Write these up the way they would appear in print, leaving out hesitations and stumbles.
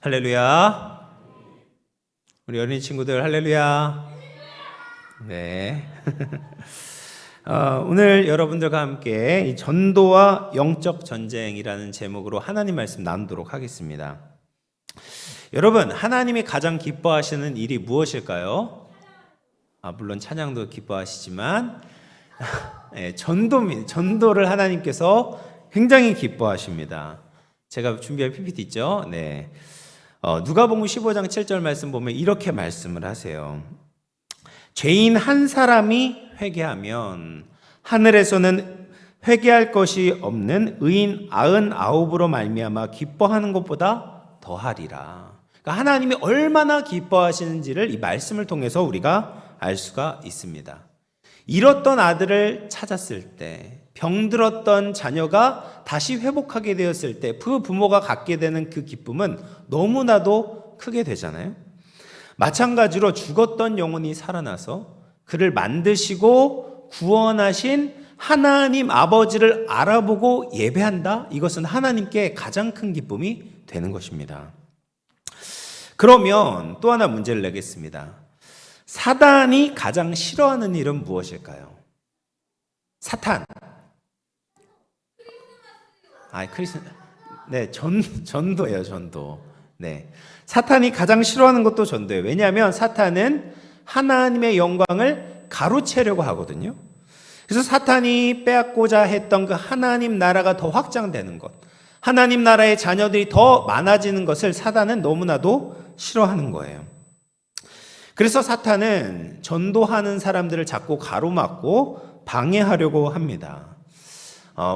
할렐루야. 우리 어린이 친구들 할렐루야. 네. 오늘 여러분들과 함께 이 전도와 영적 전쟁이라는 제목으로 하나님 말씀 나누도록 하겠습니다. 여러분, 하나님이 가장 기뻐하시는 일이 무엇일까요? 물론 찬양도 기뻐하시지만 네, 전도를 하나님께서 굉장히 기뻐하십니다. 제가 준비한 PPT 있죠? 네. 누가복음 15장 7절 말씀 보면 이렇게 말씀을 하세요. 죄인 한 사람이 회개하면 하늘에서는 회개할 것이 없는 의인 99으로 말미암아 기뻐하는 것보다 더하리라. 그러니까 하나님이 얼마나 기뻐하시는지를 이 말씀을 통해서 우리가 알 수가 있습니다. 잃었던 아들을 찾았을 때, 병들었던 자녀가 다시 회복하게 되었을 때 그 부모가 갖게 되는 그 기쁨은 너무나도 크게 되잖아요. 마찬가지로 죽었던 영혼이 살아나서 그를 만드시고 구원하신 하나님 아버지를 알아보고 예배한다? 이것은 하나님께 가장 큰 기쁨이 되는 것입니다. 그러면 또 하나 문제를 내겠습니다. 사단이 가장 싫어하는 일은 무엇일까요? 사탄. 네, 전도예요, 전도. 네. 사탄이 가장 싫어하는 것도 전도예요. 왜냐하면 사탄은 하나님의 영광을 가로채려고 하거든요. 그래서 사탄이 빼앗고자 했던 그 하나님 나라가 더 확장되는 것, 하나님 나라의 자녀들이 더 많아지는 것을 사탄은 너무나도 싫어하는 거예요. 그래서 사탄은 전도하는 사람들을 자꾸 가로막고 방해하려고 합니다.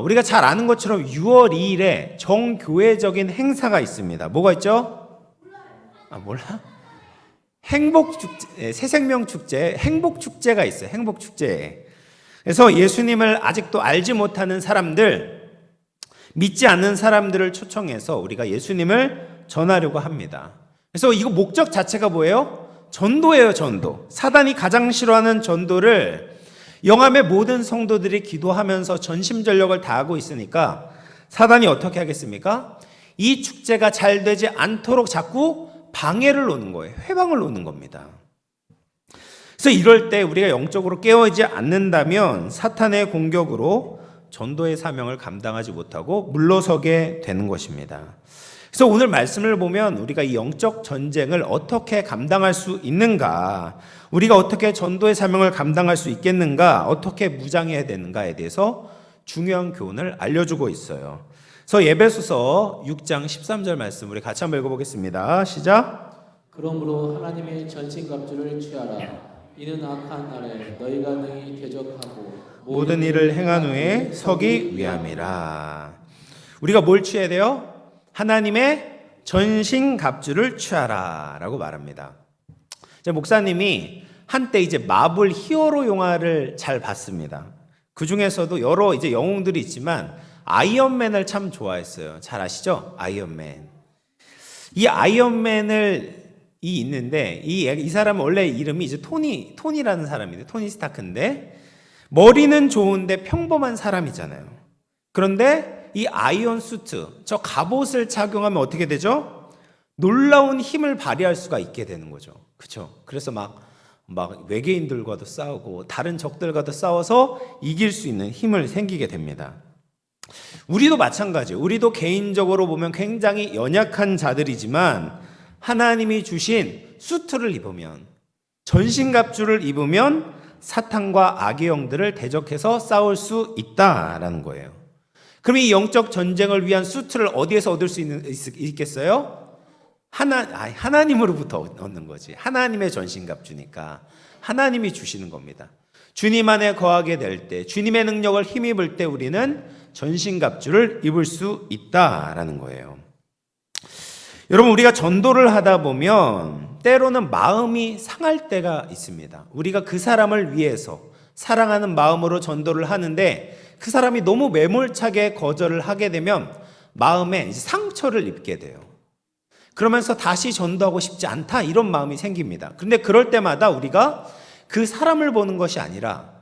우리가 잘 아는 것처럼 6월 2일에 정교회적인 행사가 있습니다. 뭐가 있죠? 몰라? 행복축제, 새생명축제, 행복축제가 있어요. 행복축제. 그래서 예수님을 아직도 알지 못하는 사람들, 믿지 않는 사람들을 초청해서 우리가 예수님을 전하려고 합니다. 그래서 이거 목적 자체가 뭐예요? 전도예요, 전도. 사단이 가장 싫어하는 전도를 영암의 모든 성도들이 기도하면서 전심전력을 다하고 있으니까 사단이 어떻게 하겠습니까? 이 축제가 잘 되지 않도록 자꾸 방해를 놓는 거예요. 회방을 놓는 겁니다. 그래서 이럴 때 우리가 영적으로 깨어있지 않는다면 사탄의 공격으로 전도의 사명을 감당하지 못하고 물러서게 되는 것입니다. 그래서 오늘 말씀을 보면 우리가 이 영적 전쟁을 어떻게 감당할 수 있는가, 우리가 어떻게 전도의 사명을 감당할 수 있겠는가, 어떻게 무장해야 되는가에 대해서 중요한 교훈을 알려주고 있어요. 그래서 에베소서 6장 13절 말씀 우리 같이 한번 읽어보겠습니다. 시작. 그러므로 하나님의 전신갑주를 취하라. 이는 악한 날에 너희가 능히 대적하고 모든 일을 행한 후에 서기 위함이라. 우리가 뭘 취해야 돼요? 하나님의 전신갑주를 취하라 라고 말합니다. 목사님이 한때 이제 마블 히어로 영화를 잘 봤습니다. 그 중에서도 여러 이제 영웅들이 있지만 아이언맨을 참 좋아했어요. 잘 아시죠? 아이언맨. 이 아이언맨이 있는데 이 사람은 원래 이름이 이제 토니라는 사람인데 토니 스타크인데 머리는 좋은데 평범한 사람이잖아요. 그런데 이 아이언 수트, 저 갑옷을 착용하면 어떻게 되죠? 놀라운 힘을 발휘할 수가 있게 되는 거죠. 그렇죠? 그래서 막 외계인들과도 싸우고 다른 적들과도 싸워서 이길 수 있는 힘을 생기게 됩니다. 우리도 마찬가지예요. 우리도 개인적으로 보면 굉장히 연약한 자들이지만 하나님이 주신 수트를 입으면, 전신갑주를 입으면 사탄과 악의 영들을 대적해서 싸울 수 있다라는 거예요. 그럼 이 영적 전쟁을 위한 수트를 어디에서 얻을 수 있겠어요? 하나님으로부터 얻는 거지. 하나님의 전신갑주니까 하나님이 주시는 겁니다. 주님 안에 거하게 될 때, 주님의 능력을 힘입을 때 우리는 전신갑주를 입을 수 있다라는 거예요. 여러분, 우리가 전도를 하다 보면 때로는 마음이 상할 때가 있습니다. 우리가 그 사람을 위해서 사랑하는 마음으로 전도를 하는데 그 사람이 너무 매몰차게 거절을 하게 되면 마음에 상처를 입게 돼요. 그러면서 다시 전도하고 싶지 않다 이런 마음이 생깁니다. 그런데 그럴 때마다 우리가 그 사람을 보는 것이 아니라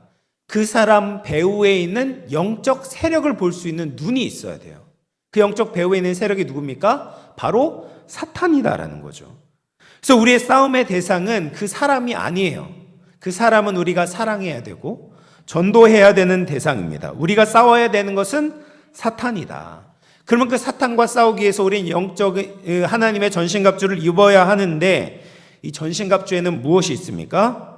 그 사람 배후에 있는 영적 세력을 볼 수 있는 눈이 있어야 돼요. 그 영적 배후에 있는 세력이 누굽니까? 바로 사탄이다라는 거죠. 그래서 우리의 싸움의 대상은 그 사람이 아니에요. 그 사람은 우리가 사랑해야 되고 전도해야 되는 대상입니다. 우리가 싸워야 되는 것은 사탄이다. 그러면 그 사탄과 싸우기 위해서 우리는 영적 하나님의 전신갑주를 입어야 하는데, 이 전신갑주에는 무엇이 있습니까?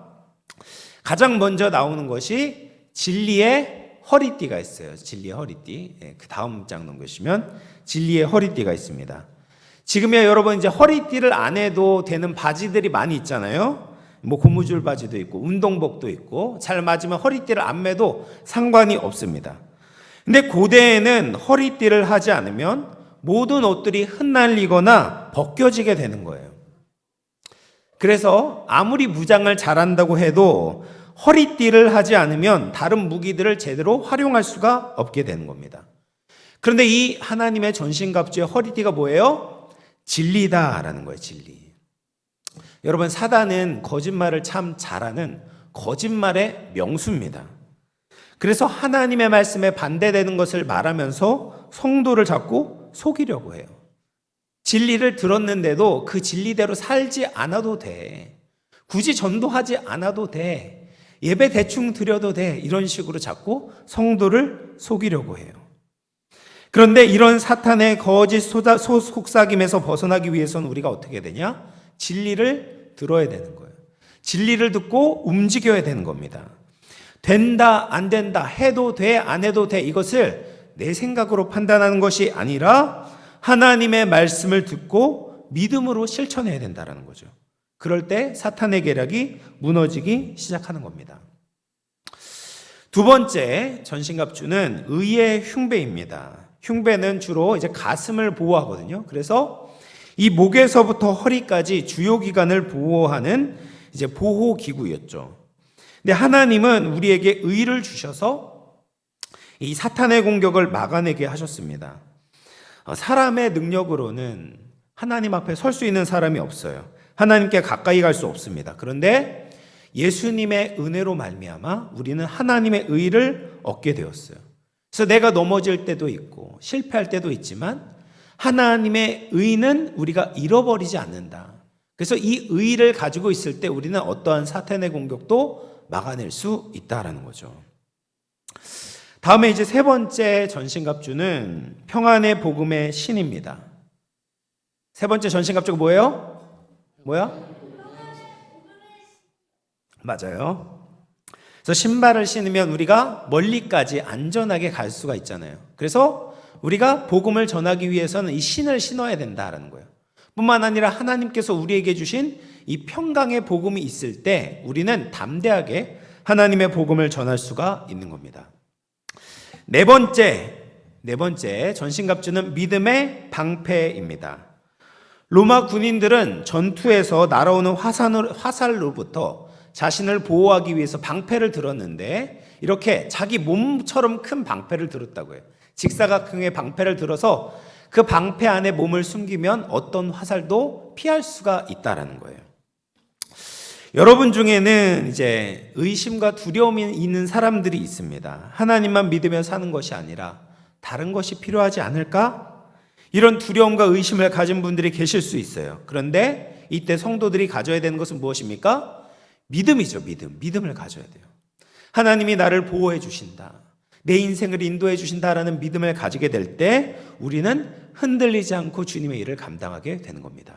가장 먼저 나오는 것이 진리의 허리띠가 있어요. 진리의 허리띠. 그 다음 장 넘기시면 진리의 허리띠가 있습니다. 지금이야 여러분 이제 허리띠를 안 해도 되는 바지들이 많이 있잖아요. 뭐 고무줄 바지도 있고 운동복도 있고 잘 맞으면 허리띠를 안 매도 상관이 없습니다. 근데 고대에는 허리띠를 하지 않으면 모든 옷들이 흩날리거나 벗겨지게 되는 거예요. 그래서 아무리 무장을 잘한다고 해도 허리띠를 하지 않으면 다른 무기들을 제대로 활용할 수가 없게 되는 겁니다. 그런데 이 하나님의 전신갑주의 허리띠가 뭐예요? 진리다라는 거예요. 진리. 여러분, 사단은 거짓말을 참 잘하는 거짓말의 명수입니다. 그래서 하나님의 말씀에 반대되는 것을 말하면서 성도를 자꾸 속이려고 해요. 진리를 들었는데도 그 진리대로 살지 않아도 돼. 굳이 전도하지 않아도 돼. 예배 대충 드려도 돼. 이런 식으로 자꾸 성도를 속이려고 해요. 그런데 이런 사탄의 거짓 속삭임에서 벗어나기 위해서는 우리가 어떻게 되냐? 진리를 들어야 되는 거예요. 진리를 듣고 움직여야 되는 겁니다. 된다, 안 된다, 해도 돼, 안 해도 돼, 이것을 내 생각으로 판단하는 것이 아니라 하나님의 말씀을 듣고 믿음으로 실천해야 된다는 거죠. 그럴 때 사탄의 계략이 무너지기 시작하는 겁니다. 두 번째 전신갑주는 의의 흉배입니다. 흉배는 주로 이제 가슴을 보호하거든요. 그래서 이 목에서부터 허리까지 주요 기관을 보호하는 이제 보호 기구였죠. 근데 하나님은 우리에게 의를 주셔서 이 사탄의 공격을 막아내게 하셨습니다. 사람의 능력으로는 하나님 앞에 설 수 있는 사람이 없어요. 하나님께 가까이 갈 수 없습니다. 그런데 예수님의 은혜로 말미암아 우리는 하나님의 의를 얻게 되었어요. 그래서 내가 넘어질 때도 있고 실패할 때도 있지만 하나님의 의는 우리가 잃어버리지 않는다. 그래서 이 의를 가지고 있을 때 우리는 어떠한 사탄의 공격도 막아낼 수 있다라는 거죠. 다음에 이제 세 번째 전신갑주는 평안의 복음의 신입니다. 세 번째 전신갑주가 뭐예요? 뭐야? 맞아요. 그래서 신발을 신으면 우리가 멀리까지 안전하게 갈 수가 있잖아요. 그래서 우리가 복음을 전하기 위해서는 이 신을 신어야 된다라는 거예요. 뿐만 아니라 하나님께서 우리에게 주신 이 평강의 복음이 있을 때 우리는 담대하게 하나님의 복음을 전할 수가 있는 겁니다. 네 번째 전신갑주는 믿음의 방패입니다. 로마 군인들은 전투에서 날아오는 화살로부터 자신을 보호하기 위해서 방패를 들었는데 이렇게 자기 몸처럼 큰 방패를 들었다고 해요. 직사각형의 방패를 들어서 그 방패 안에 몸을 숨기면 어떤 화살도 피할 수가 있다라는 거예요. 여러분 중에는 이제 의심과 두려움이 있는 사람들이 있습니다. 하나님만 믿으며 사는 것이 아니라 다른 것이 필요하지 않을까? 이런 두려움과 의심을 가진 분들이 계실 수 있어요. 그런데 이때 성도들이 가져야 되는 것은 무엇입니까? 믿음이죠. 믿음을 가져야 돼요. 하나님이 나를 보호해 주신다. 내 인생을 인도해 주신다라는 믿음을 가지게 될 때 우리는 흔들리지 않고 주님의 일을 감당하게 되는 겁니다.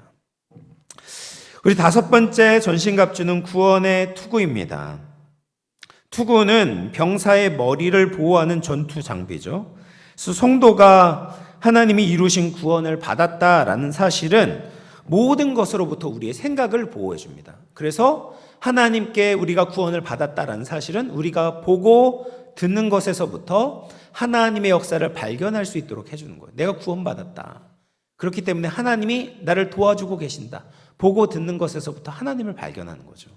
우리 다섯 번째 전신갑주는 구원의 투구입니다. 투구는 병사의 머리를 보호하는 전투 장비죠. 그래서 성도가 하나님이 이루신 구원을 받았다라는 사실은 모든 것으로부터 우리의 생각을 보호해 줍니다. 그래서 하나님께 우리가 구원을 받았다라는 사실은 우리가 보고 듣는 것에서부터 하나님의 역사를 발견할 수 있도록 해주는 거예요. 내가 구원받았다. 그렇기 때문에 하나님이 나를 도와주고 계신다. 보고 듣는 것에서부터 하나님을 발견하는 거죠.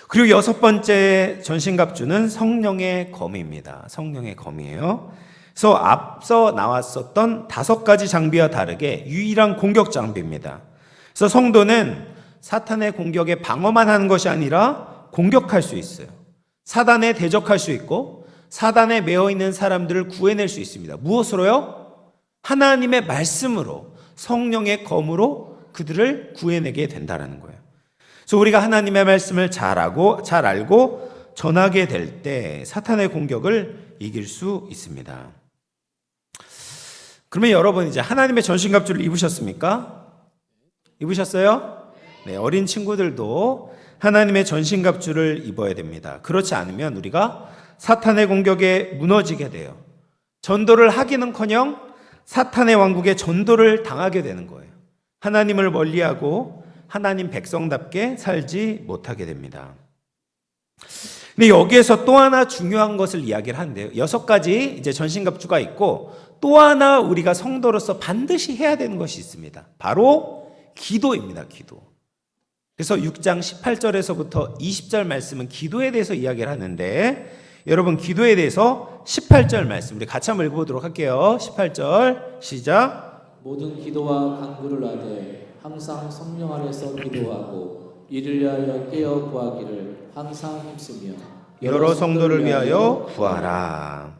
그리고 여섯 번째 전신갑주는 성령의 검입니다. 성령의 검이에요. 그래서 앞서 나왔었던 다섯 가지 장비와 다르게 유일한 공격 장비입니다. 그래서 성도는 사탄의 공격에 방어만 하는 것이 아니라 공격할 수 있어요. 사단에 대적할 수 있고 사단에 매어 있는 사람들을 구해낼 수 있습니다. 무엇으로요? 하나님의 말씀으로, 성령의 검으로 그들을 구해내게 된다는 거예요. 그래서 우리가 하나님의 말씀을 잘 알고 전하게 될 때 사탄의 공격을 이길 수 있습니다. 그러면 여러분 이제 하나님의 전신갑주를 입으셨습니까? 입으셨어요? 네, 어린 친구들도 하나님의 전신갑주를 입어야 됩니다. 그렇지 않으면 우리가 사탄의 공격에 무너지게 돼요. 전도를 하기는커녕 사탄의 왕국에 전도를 당하게 되는 거예요. 하나님을 멀리하고 하나님 백성답게 살지 못하게 됩니다. 근데 여기에서 또 하나 중요한 것을 이야기를 하는데요. 6가지 이제 전신갑주가 있고 또 하나 우리가 성도로서 반드시 해야 되는 것이 있습니다. 바로 기도입니다. 기도. 그래서 6장 18절에서부터 20절 말씀은 기도에 대해서 이야기를 하는데 여러분 기도에 대해서 18절 말씀 우리 같이 한번 읽어보도록 할게요. 18절 시작. 모든 기도와 간구를 하되 항상 성령 안에서 기도하고 이를 위하여 깨어 구하기를 항상 힘쓰며 여러 성도를 위하여 구하라.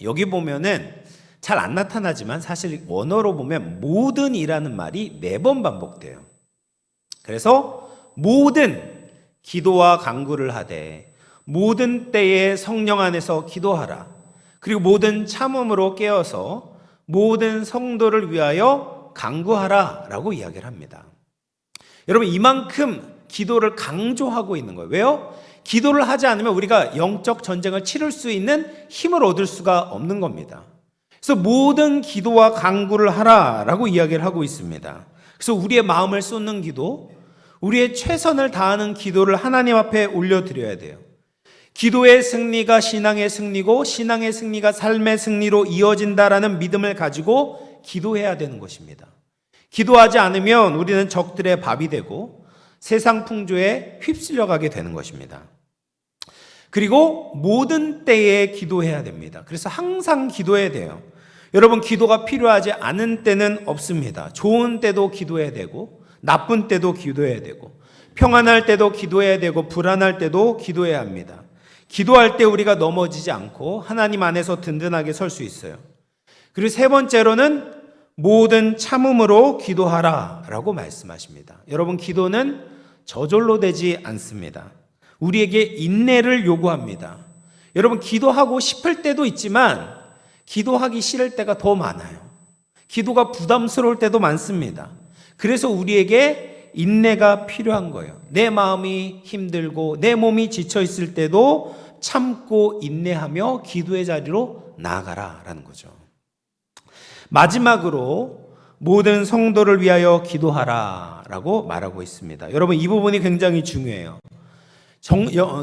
여기 보면은 잘 안 나타나지만 사실 원어로 보면 모든이라는 말이 4번 반복돼요. 그래서 모든 기도와 간구를 하되 모든 때에 성령 안에서 기도하라. 그리고 모든 참음으로 깨어서 모든 성도를 위하여 간구하라 라고 이야기를 합니다. 여러분 이만큼 기도를 강조하고 있는 거예요. 왜요? 기도를 하지 않으면 우리가 영적 전쟁을 치를 수 있는 힘을 얻을 수가 없는 겁니다. 그래서 모든 기도와 간구를 하라라고 이야기를 하고 있습니다. 그래서 우리의 마음을 쏟는 기도, 우리의 최선을 다하는 기도를 하나님 앞에 올려드려야 돼요. 기도의 승리가 신앙의 승리고 신앙의 승리가 삶의 승리로 이어진다라는 믿음을 가지고 기도해야 되는 것입니다. 기도하지 않으면 우리는 적들의 밥이 되고 세상 풍조에 휩쓸려 가게 되는 것입니다. 그리고 모든 때에 기도해야 됩니다. 그래서 항상 기도해야 돼요. 여러분 기도가 필요하지 않은 때는 없습니다. 좋은 때도 기도해야 되고 나쁜 때도 기도해야 되고 평안할 때도 기도해야 되고 불안할 때도 기도해야 합니다. 기도할 때 우리가 넘어지지 않고 하나님 안에서 든든하게 설 수 있어요. 그리고 세 번째로는 모든 참음으로 기도하라 라고 말씀하십니다. 여러분 기도는 저절로 되지 않습니다. 우리에게 인내를 요구합니다. 여러분 기도하고 싶을 때도 있지만 기도하기 싫을 때가 더 많아요. 기도가 부담스러울 때도 많습니다. 그래서 우리에게 인내가 필요한 거예요. 내 마음이 힘들고 내 몸이 지쳐 있을 때도 참고 인내하며 기도의 자리로 나아가라라는 거죠. 마지막으로 모든 성도를 위하여 기도하라라고 말하고 있습니다. 여러분 이 부분이 굉장히 중요해요.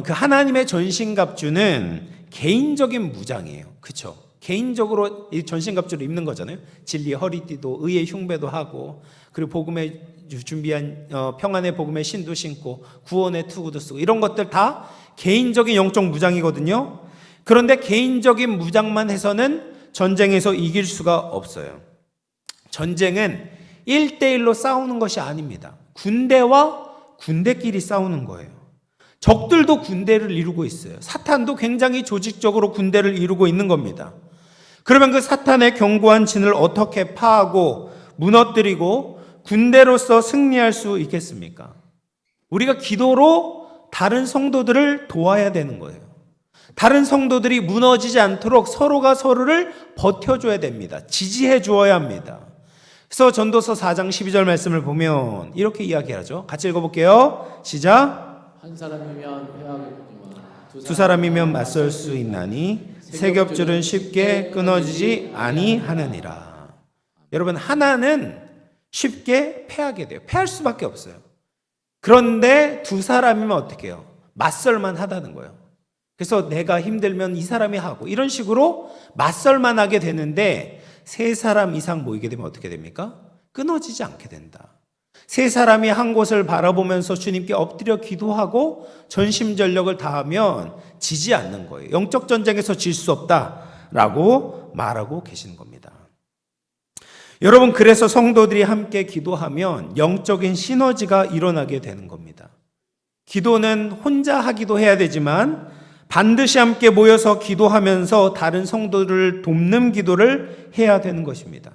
하나님의 전신갑주는 개인적인 무장이에요. 그렇죠? 개인적으로 이 전신갑주를 입는 거잖아요. 진리의 허리띠도 의의 흉배도 하고 그리고 복음에 준비한 평안의 복음의 신도 신고 구원의 투구도 쓰고 이런 것들 다 개인적인 영적 무장이거든요. 그런데 개인적인 무장만 해서는 전쟁에서 이길 수가 없어요. 전쟁은 1대1로 싸우는 것이 아닙니다. 군대와 군대끼리 싸우는 거예요. 적들도 군대를 이루고 있어요. 사탄도 굉장히 조직적으로 군대를 이루고 있는 겁니다. 그러면 그 사탄의 견고한 진을 어떻게 파하고 무너뜨리고 군대로서 승리할 수 있겠습니까? 우리가 기도로 다른 성도들을 도와야 되는 거예요. 다른 성도들이 무너지지 않도록 서로가 서로를 버텨줘야 됩니다. 지지해 주어야 합니다. 그래서 전도서 4장 12절 말씀을 보면 이렇게 이야기하죠. 같이 읽어볼게요. 시작. 한 사람이면 패하겠지만 두 사람이면 맞설 수 있나니 세 겹줄은 쉽게 끊어지지 아니하느니라. 여러분 하나는 쉽게 패하게 돼요. 패할 수밖에 없어요. 그런데 두 사람이면 어떻게 해요? 맞설만 하다는 거예요. 그래서 내가 힘들면 이 사람이 하고 이런 식으로 맞설만 하게 되는데 세 사람 이상 모이게 되면 어떻게 됩니까? 끊어지지 않게 된다. 세 사람이 한 곳을 바라보면서 주님께 엎드려 기도하고 전심전력을 다하면 지지 않는 거예요. 영적 전쟁에서 질 수 없다라고 말하고 계시는 겁니다. 여러분 그래서 성도들이 함께 기도하면 영적인 시너지가 일어나게 되는 겁니다. 기도는 혼자 하기도 해야 되지만 반드시 함께 모여서 기도하면서 다른 성도들을 돕는 기도를 해야 되는 것입니다.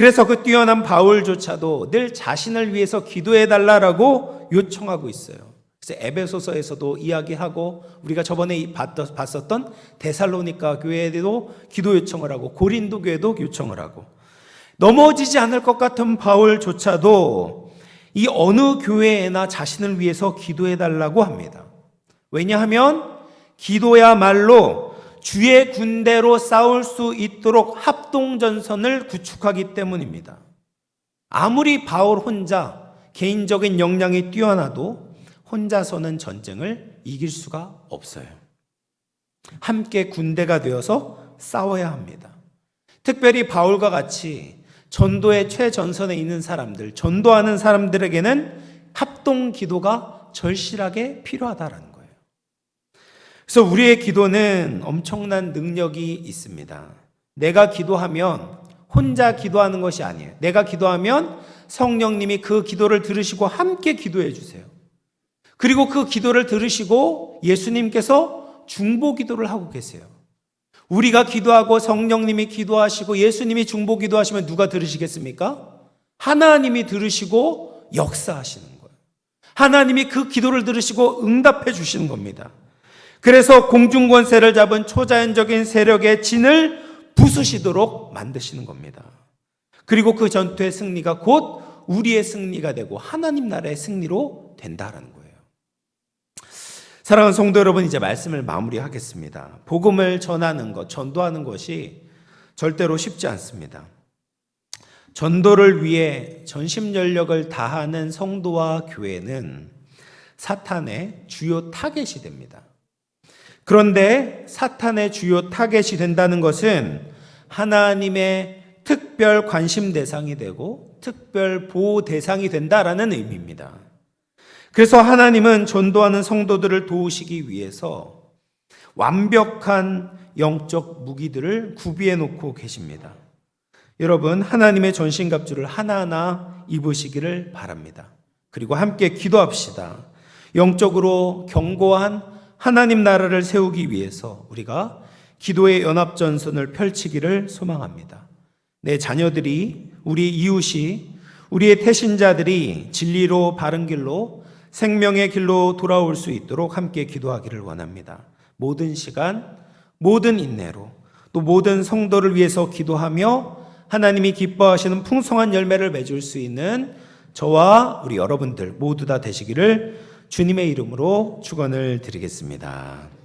그래서 그 뛰어난 바울조차도 늘 자신을 위해서 기도해달라고 요청하고 있어요. 그래서 에베소서에서도 이야기하고 우리가 저번에 봤었던 데살로니가 교회에도 기도 요청을 하고 고린도 교회도 요청을 하고 넘어지지 않을 것 같은 바울조차도 이 어느 교회에나 자신을 위해서 기도해달라고 합니다. 왜냐하면 기도야말로 주의 군대로 싸울 수 있도록 합동전선을 구축하기 때문입니다. 아무리 바울 혼자 개인적인 역량이 뛰어나도 혼자서는 전쟁을 이길 수가 없어요. 함께 군대가 되어서 싸워야 합니다. 특별히 바울과 같이 전도의 최전선에 있는 사람들, 전도하는 사람들에게는 합동 기도가 절실하게 필요하다라는 거예요. 그래서 우리의 기도는 엄청난 능력이 있습니다. 내가 기도하면 혼자 기도하는 것이 아니에요. 내가 기도하면 성령님이 그 기도를 들으시고 함께 기도해 주세요. 그리고 그 기도를 들으시고 예수님께서 중보 기도를 하고 계세요. 우리가 기도하고 성령님이 기도하시고 예수님이 중보 기도하시면 누가 들으시겠습니까? 하나님이 들으시고 역사하시는 거예요. 하나님이 그 기도를 들으시고 응답해 주시는 겁니다. 그래서 공중권세를 잡은 초자연적인 세력의 진을 부수시도록 만드시는 겁니다. 그리고 그 전투의 승리가 곧 우리의 승리가 되고 하나님 나라의 승리로 된다라는 거예요. 사랑하는 성도 여러분, 이제 말씀을 마무리하겠습니다. 복음을 전하는 것, 전도하는 것이 절대로 쉽지 않습니다. 전도를 위해 전심전력을 다하는 성도와 교회는 사탄의 주요 타겟이 됩니다. 그런데 사탄의 주요 타겟이 된다는 것은 하나님의 특별 관심 대상이 되고 특별 보호 대상이 된다라는 의미입니다. 그래서 하나님은 전도하는 성도들을 도우시기 위해서 완벽한 영적 무기들을 구비해 놓고 계십니다. 여러분, 하나님의 전신갑주를 하나하나 입으시기를 바랍니다. 그리고 함께 기도합시다. 영적으로 견고한 하나님 나라를 세우기 위해서 우리가 기도의 연합전선을 펼치기를 소망합니다. 내 자녀들이, 우리 이웃이, 우리의 태신자들이 진리로 바른 길로 생명의 길로 돌아올 수 있도록 함께 기도하기를 원합니다. 모든 시간, 모든 인내로 또 모든 성도를 위해서 기도하며 하나님이 기뻐하시는 풍성한 열매를 맺을 수 있는 저와 우리 여러분들 모두 다 되시기를 주님의 이름으로 축원을 드리겠습니다.